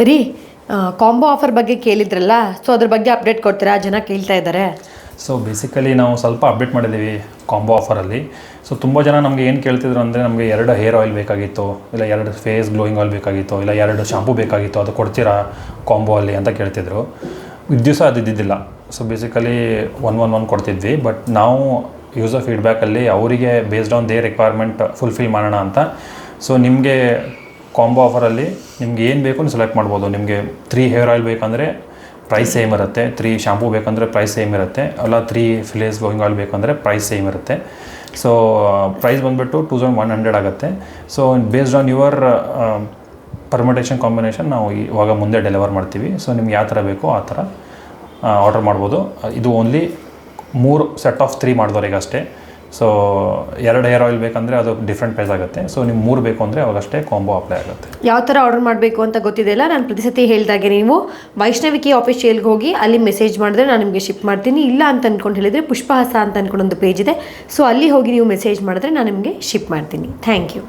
ರೀ combo offer ಬಗ್ಗೆ ಕೇಳಿದ್ರಲ್ಲ, ಸೊ ಅದ್ರ ಬಗ್ಗೆ ಅಪ್ಡೇಟ್ ಕೊಡ್ತೀರಾ? ಜನ ಕೇಳ್ತಾ ಇದ್ದಾರೆ. ಸೊ ಬೇಸಿಕಲಿ ನಾವು ಸ್ವಲ್ಪ ಅಪ್ಡೇಟ್ ಮಾಡಿದ್ದೀವಿ ಕಾಂಬೋ ಆಫರಲ್ಲಿ. ಸೊ ತುಂಬ ಜನ ನಮಗೆ ಏನು ಕೇಳ್ತಿದ್ರು ಅಂದರೆ, ನಮಗೆ 2 ಹೇರ್ ಆಯಿಲ್ ಬೇಕಾಗಿತ್ತು, ಇಲ್ಲ 2 ಫೇಸ್ ಗ್ಲೋಯಿಂಗ್ ಆಯಿಲ್ ಬೇಕಾಗಿತ್ತು, ಇಲ್ಲ 2 ಶಾಂಪೂ ಬೇಕಾಗಿತ್ತು, ಅದು ಕೊಡ್ತೀರಾ ಕಾಂಬೋ ಅಲ್ಲಿ ಅಂತ ಕೇಳ್ತಿದ್ರು. ದಿವಸ ಅದು ಇದ್ದಿದ್ದಿಲ್ಲ. ಸೊ ಬೇಸಿಕಲಿ 1 ಕೊಡ್ತಿದ್ವಿ. ಬಟ್ ನಾವು ಯೂಸರ್ ಫೀಡ್ಬ್ಯಾಕಲ್ಲಿ ಅವರಿಗೆ based on they requirement fulfil ಮಾಡೋಣ ಅಂತ, ಸೊ ನಿಮಗೆ ಕಾಂಬೋ ಆಫರಲ್ಲಿ ನಿಮ್ಗೆ ಏನು ಬೇಕು ನೀವು ಸೆಲೆಕ್ಟ್ ಮಾಡ್ಬೋದು. ನಿಮಗೆ 3 ಹೇರ್ ಆಯಿಲ್ ಬೇಕಂದರೆ ಪ್ರೈಸ್ ಸೇಮ್ ಇರುತ್ತೆ, 3 ಶಾಂಪೂ ಬೇಕಂದರೆ ಪ್ರೈಸ್ ಸೇಮ್ ಇರುತ್ತೆ, ಅಲ್ಲ 3 ಫೇಸ್ ಗ್ಲೋಯಿಂಗ್ ಆಯಿಲ್ ಬೇಕಂದರೆ ಪ್ರೈಸ್ ಸೇಮ್ ಇರುತ್ತೆ. ಸೊ ಪ್ರೈಸ್ ಬಂದುಬಿಟ್ಟು 2100 ಆಗುತ್ತೆ. So based on your permutation combination ನಾವು ಇವಾಗ ಮುಂದೆ ಡೆಲಿವರ್ ಮಾಡ್ತೀವಿ. ಸೊ ನಿಮ್ಗೆ ಯಾವ ಥರ ಬೇಕೋ ಆ ಥರ ಆರ್ಡರ್ ಮಾಡ್ಬೋದು. ಇದು ಓನ್ಲಿ 3 ಸೆಟ್ ಆಫ್ 3 ಮಾಡಿದವ್ರಿಗೆ ಅಷ್ಟೇ. ಸೊ 2 ಹೇರ್ ಆಯಿಲ್ ಬೇಕಂದರೆ ಅದು ಡಿಫ್ರೆಂಟ್ ಪ್ರೈಸ್ ಆಗುತ್ತೆ. ಸೊ ನೀವು 3 ಬೇಕು ಅಂದರೆ ಅವಾಗಷ್ಟೇ ಕಾಂಬೋ ಅಪ್ಲೈ ಆಗುತ್ತೆ. ಯಾವ ಥರ ಆರ್ಡರ್ ಮಾಡಬೇಕು ಅಂತ ಗೊತ್ತಿದೆಯಲ್ಲ, ನಾನು ಪ್ರತಿ ಸತಿ ಹೇಳಿದಾಗೆ ನೀವು ವೈಷ್ಣವಿಕಿ ಆಫಿಷಿಯಲ್ಗೆ ಹೋಗಿ ಅಲ್ಲಿ ಮೆಸೇಜ್ ಮಾಡಿದ್ರೆ ನಾನು ನಿಮಗೆ ಶಿಪ್ ಮಾಡ್ತೀನಿ. ಇಲ್ಲ ಅಂತ ಅಂದ್ಕೊಂಡು ಹೇಳಿದರೆ ಪುಷ್ಪಹಾಸ ಅಂತ ಅಂದ್ಕೊಂಡು ಒಂದು ಪೇಜ್ ಇದೆ, ಸೊ ಅಲ್ಲಿ ಹೋಗಿ ನೀವು ಮೆಸೇಜ್ ಮಾಡಿದ್ರೆ ನಾನು ನಿಮಗೆ ಶಿಪ್ ಮಾಡ್ತೀನಿ. Thank you.